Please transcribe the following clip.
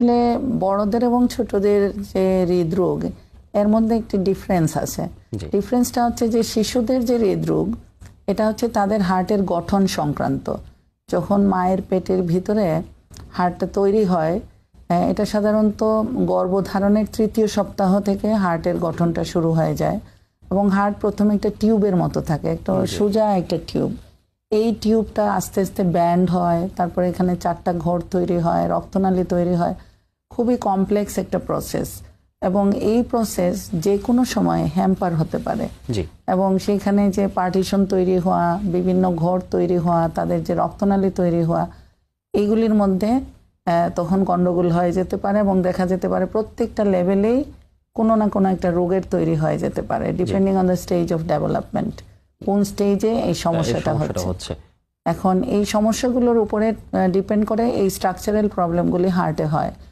আসলে বড়দের এবং ছোটদের যে হৃদরোগ এর মধ্যে একটি ডিফারেন্স আছে। জি। ডিফারেন্সটা হচ্ছে যে শিশুদের যে হৃদরোগ এটা হচ্ছে তাদের হার্টের গঠন সংক্রান্ত। যখন মায়ের পেটের ভিতরে হার্টটা তৈরি হয়, এটা সাধারণত গর্ভধারণের ৩য় সপ্তাহ থেকে হার্টের গঠনটা শুরু হয়ে যায় এবং হার্ট প্রথমে একটা টিউবের মতো থাকে, একটা সোজা একটা টিউব। এই টিউবটা আস্তে আস্তে ব্যান্ড হয়, তারপরে এখানে 4টা ঘর তৈরি হয়, রক্তনালী তৈরি হয়। খুবই কমপ্লেক্স একটা প্রসেস এবং এই প্রসেস যে কোনো সময় হ্যাম্পার হতে পারে। জি। এবং সেখানে যে পার্টিশন তৈরি হওয়া, বিভিন্ন ঘর তৈরি হওয়া, তাদের যে রক্তনালী তৈরি হওয়া, এইগুলির মধ্যে তখন গন্ডগোল হয়ে যেতে পারে এবং দেখা যেতে পারে প্রত্যেকটা লেভেলেই কোনো না কোনো একটা রোগের তৈরি হয়ে যেতে পারে, depending on the stage of development, কোন স্টেজে এই সমস্যাটা হচ্ছে। এখন এই সমস্যাগুলোর উপরে ডিপেন্ড করে এই স্ট্রাকচারাল প্রবলেমগুলি হার্টে হয়।